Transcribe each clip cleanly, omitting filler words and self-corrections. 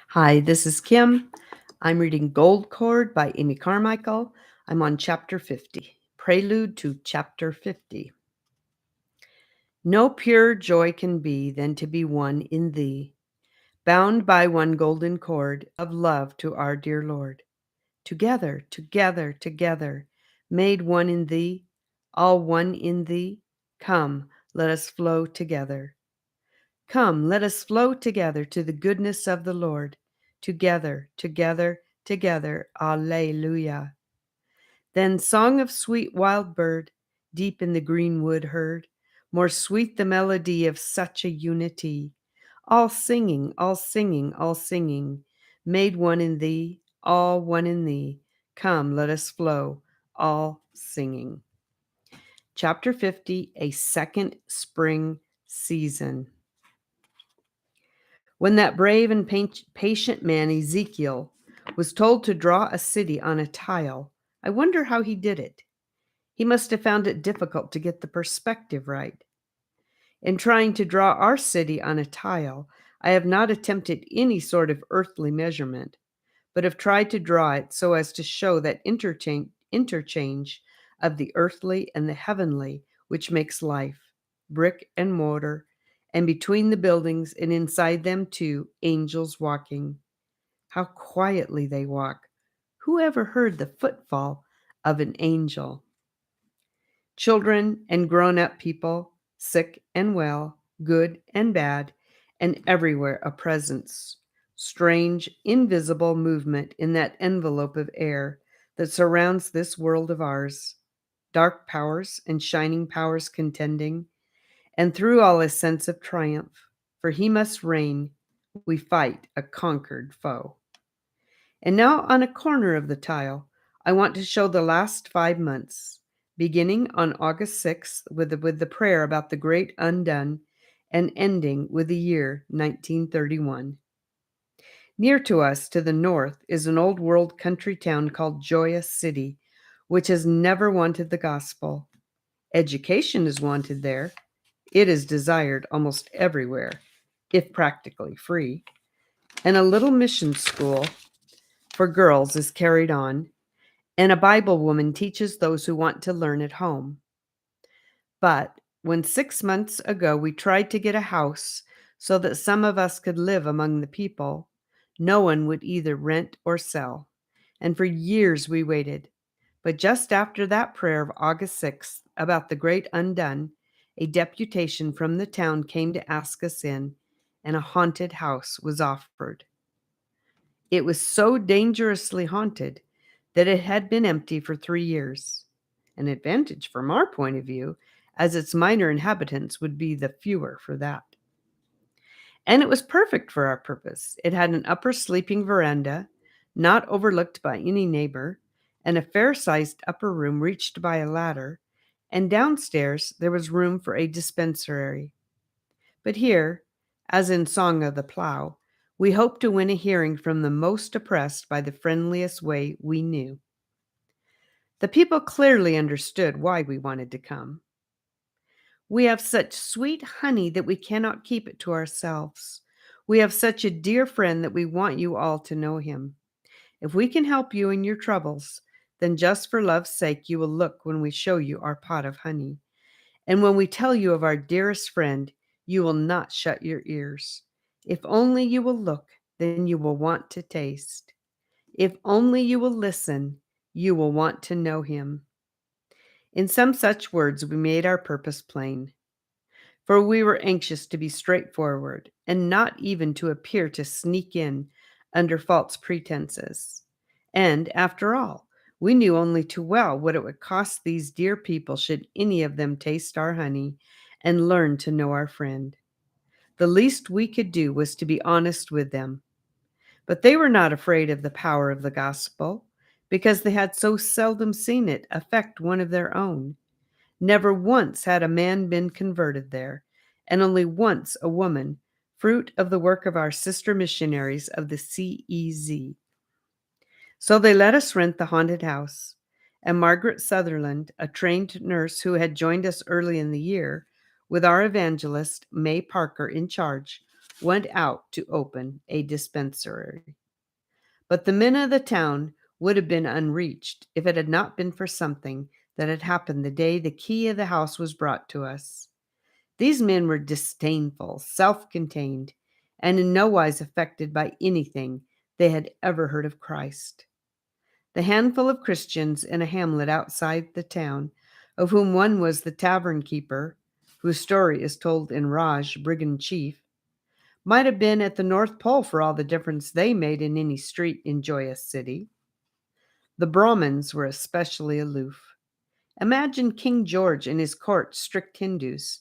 Hi, this is Kim. I'm reading Gold Cord by Amy Carmichael. I'm on chapter 50, prelude to chapter 50. No purer joy can be than to be one in thee, bound by one golden cord of love to our dear Lord. Together, together, together, made one in thee, all one in thee. Come, let us flow together. Come, let us flow together to the goodness of the Lord. Together, together, together. Alleluia. Then song of sweet wild bird, deep in the green wood heard, more sweet the melody of such a unity. All singing, all singing, all singing, made one in thee, all one in thee. Come, let us flow, all singing. Chapter 50, a second spring season. When that brave and patient man, Ezekiel, was told to draw a city on a tile, I wonder how he did it. He must have found it difficult to get the perspective right. In trying to draw our city on a tile, I have not attempted any sort of earthly measurement, but have tried to draw it so as to show that interchange of the earthly and the heavenly which makes life, brick and mortar, and between the buildings and inside them too, angels walking. How quietly they walk. Who ever heard the footfall of an angel? Children and grown-up people, sick and well, good and bad, and everywhere a presence, strange, invisible movement in that envelope of air that surrounds this world of ours, dark powers and shining powers contending, and through all a sense of triumph, for he must reign, we fight a conquered foe. And now on a corner of the tile, I want to show the last 5 months, beginning on August 6th with the prayer about the great undone and ending with the year 1931. Near to us, to the north, is an old world country town called Joyous City, which has never wanted the gospel. Education is wanted there. It is desired almost everywhere, if practically free. And a little mission school for girls is carried on, and a Bible woman teaches those who want to learn at home. But when 6 months ago we tried to get a house so that some of us could live among the people, no one would either rent or sell. And for years we waited. But just after that prayer of August 6th about the great undone, a deputation from the town came to ask us in, and a haunted house was offered. It was so dangerously haunted that it had been empty for 3 years. An advantage from our point of view, as its minor inhabitants would be the fewer for that. And it was perfect for our purpose. It had an upper sleeping veranda, not overlooked by any neighbor, and a fair-sized upper room reached by a ladder, and downstairs there was room for a dispensary. But here, as in Song of the Plough, we hoped to win a hearing from the most oppressed by the friendliest way we knew. The people clearly understood why we wanted to come. We have such sweet honey that we cannot keep it to ourselves. We have such a dear friend that we want you all to know him. If we can help you in your troubles, then just for love's sake you will look when we show you our pot of honey. And when we tell you of our dearest friend, you will not shut your ears. If only you will look, then you will want to taste. If only you will listen, you will want to know him. In some such words we made our purpose plain, for we were anxious to be straightforward and not even to appear to sneak in under false pretenses. And, after all, we knew only too well what it would cost these dear people should any of them taste our honey and learn to know our friend. The least we could do was to be honest with them. But they were not afraid of the power of the gospel, because they had so seldom seen it affect one of their own. Never once had a man been converted there, and only once a woman, fruit of the work of our sister missionaries of the CEZ. So they let us rent the haunted house, and Margaret Sutherland, a trained nurse who had joined us early in the year, with our evangelist, May Parker, in charge, went out to open a dispensary. But the men of the town would have been unreached if it had not been for something that had happened the day the key of the house was brought to us. These men were disdainful, self-contained, and in no wise affected by anything they had ever heard of Christ. The handful of Christians in a hamlet outside the town, of whom one was the tavern keeper, whose story is told in Raj, Brigand Chief, might have been at the North Pole for all the difference they made in any street in Joyous City. The Brahmins were especially aloof. Imagine King George and his court strict Hindus,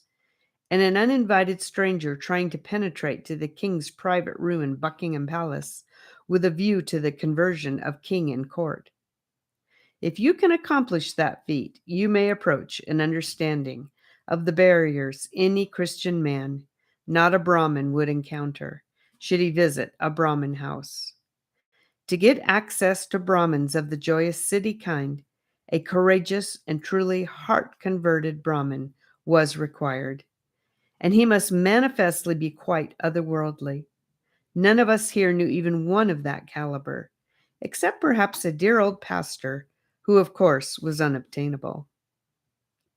and an uninvited stranger trying to penetrate to the king's private room in Buckingham Palace with a view to the conversion of king and court. If you can accomplish that feat, you may approach an understanding of the barriers any Christian man, not a Brahmin, would encounter should he visit a Brahmin house. To get access to Brahmins of the Joyous City kind, a courageous and truly heart-converted Brahmin was required, and he must manifestly be quite otherworldly. None of us here knew even one of that caliber, except perhaps a dear old pastor, who of course was unobtainable.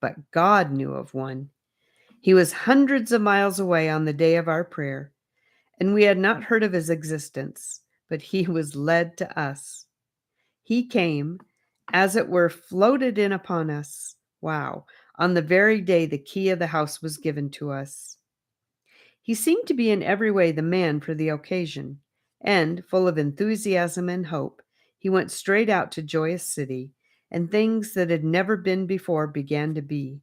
But God knew of one. He was hundreds of miles away on the day of our prayer, and we had not heard of his existence, but he was led to us. He came, as it were, floated in upon us. Wow, on the very day the key of the house was given to us. He seemed to be in every way the man for the occasion, and, full of enthusiasm and hope, he went straight out to Joyous City, and things that had never been before began to be.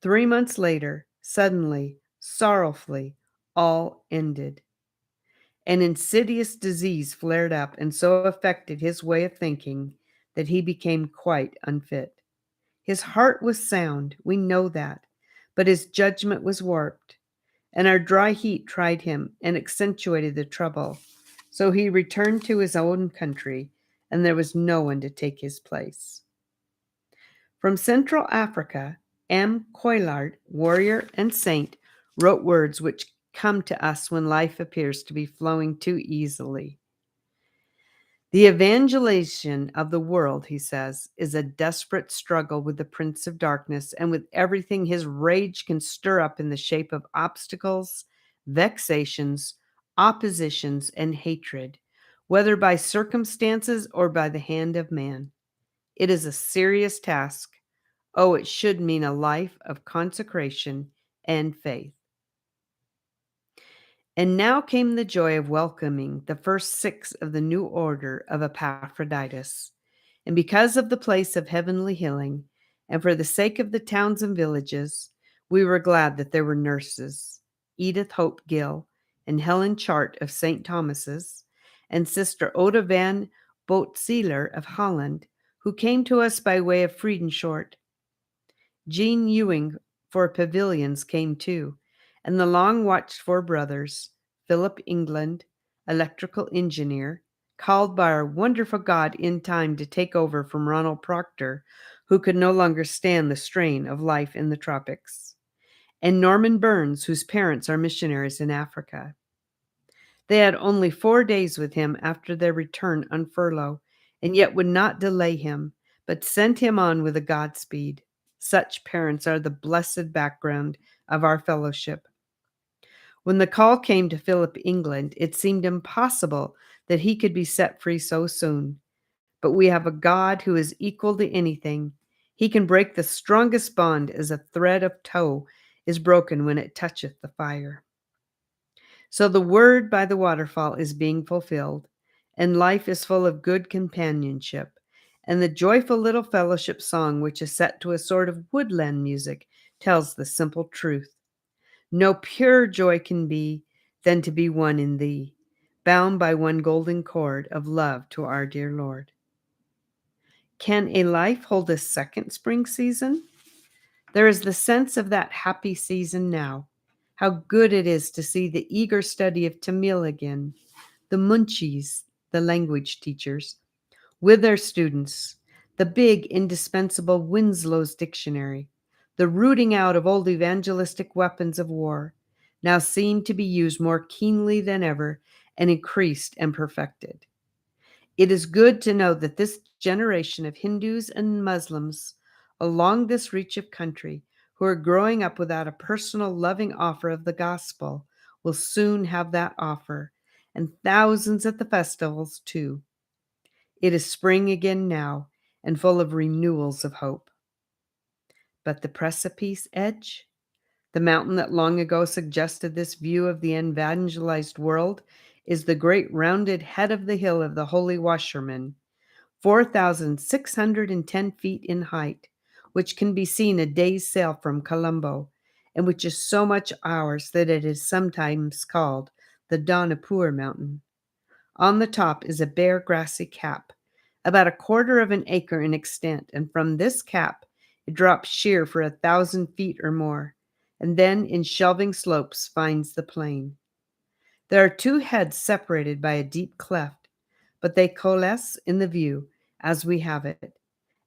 3 months later, suddenly, sorrowfully, all ended. An insidious disease flared up and so affected his way of thinking that he became quite unfit. His heart was sound, we know that, but his judgment was warped, and our dry heat tried him and accentuated the trouble. So he returned to his own country, and there was no one to take his place. From Central Africa, M. Coillard, warrior and saint, wrote words which come to us when life appears to be flowing too easily. The evangelization of the world, he says, is a desperate struggle with the Prince of Darkness and with everything his rage can stir up in the shape of obstacles, vexations, oppositions, and hatred, whether by circumstances or by the hand of man. It is a serious task. Oh, it should mean a life of consecration and faith. And now came the joy of welcoming the first 6 of the new order of Epaphroditus. And because of the place of heavenly healing, and for the sake of the towns and villages, we were glad that there were nurses, Edith Hope Gill and Helen Chart of St. Thomas's, and Sister Oda van Bootseeler of Holland, who came to us by way of Friedenshort. Jean Ewing for pavilions came too, and the long-watched-for brothers, Philip England, electrical engineer, called by our wonderful God in time to take over from Ronald Proctor, who could no longer stand the strain of life in the tropics, and Norman Burns, whose parents are missionaries in Africa. They had only 4 days with him after their return on furlough, and yet would not delay him, but sent him on with a Godspeed. Such parents are the blessed background of our fellowship. When the call came to Philip England, it seemed impossible that he could be set free so soon. But we have a God who is equal to anything. He can break the strongest bond as a thread of tow is broken when it toucheth the fire. So the word by the waterfall is being fulfilled, and life is full of good companionship, and the joyful little fellowship song, which is set to a sort of woodland music, tells the simple truth. No purer joy can be than to be one in thee, bound by one golden cord of love to our dear Lord. Can a life hold a second spring season? There is the sense of that happy season now. How good it is to see the eager study of Tamil again, the Munchies, the language teachers, with their students, the big, indispensable Winslow's dictionary, the rooting out of old evangelistic weapons of war, now seem to be used more keenly than ever and increased and perfected. It is good to know that this generation of Hindus and Muslims along this reach of country who are growing up without a personal loving offer of the gospel will soon have that offer, and thousands at the festivals too. It is spring again now, and full of renewals of hope. But the precipice edge, the mountain that long ago suggested this view of the evangelized world, is the great rounded head of the hill of the Holy Washerman, 4,610 feet in height, which can be seen a day's sail from Colombo, and which is so much ours that it is sometimes called the Donapur Mountain. On the top is a bare grassy cap, about a quarter of an acre in extent, and from this cap it drops sheer for 1,000 feet or more, and then in shelving slopes finds the plain. There are two heads separated by a deep cleft, but they coalesce in the view as we have it,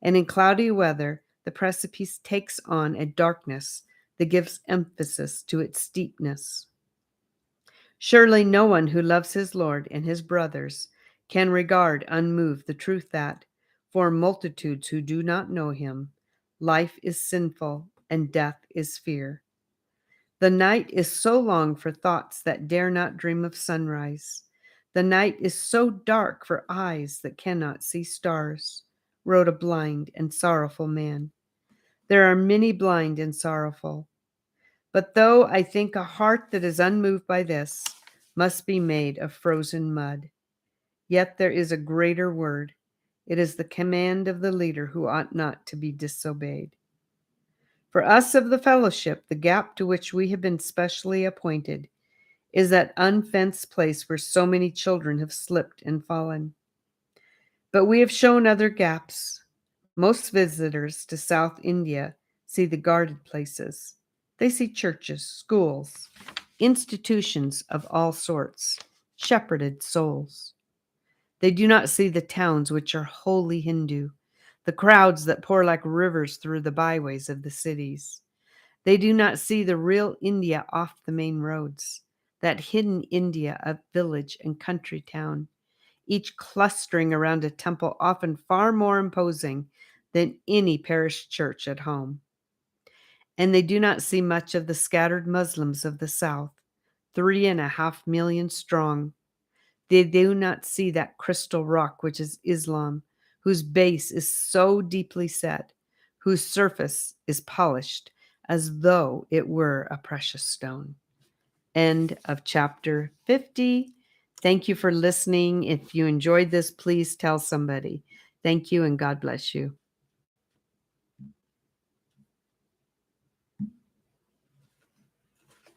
and in cloudy weather the precipice takes on a darkness that gives emphasis to its steepness. Surely no one who loves his Lord and his brothers can regard unmoved the truth that, for multitudes who do not know him, life is sinful and death is fear. The night is so long for thoughts that dare not dream of sunrise. The night is so dark for eyes that cannot see stars, wrote a blind and sorrowful man. There are many blind and sorrowful. But though I think a heart that is unmoved by this must be made of frozen mud, yet there is a greater word. It is the command of the leader who ought not to be disobeyed. For us of the fellowship, the gap to which we have been specially appointed is that unfenced place where so many children have slipped and fallen. But we have shown other gaps. Most visitors to South India see the guarded places. They see churches, schools, institutions of all sorts, shepherded souls. They do not see the towns which are wholly Hindu, the crowds that pour like rivers through the byways of the cities. They do not see the real India off the main roads, that hidden India of village and country town, each clustering around a temple often far more imposing than any parish church at home. And they do not see much of the scattered Muslims of the South, 3.5 million strong. They do not see that crystal rock which is Islam, whose base is so deeply set, whose surface is polished as though it were a precious stone. End of chapter 50. Thank you for listening. If you enjoyed this, please tell somebody. Thank you and God bless you.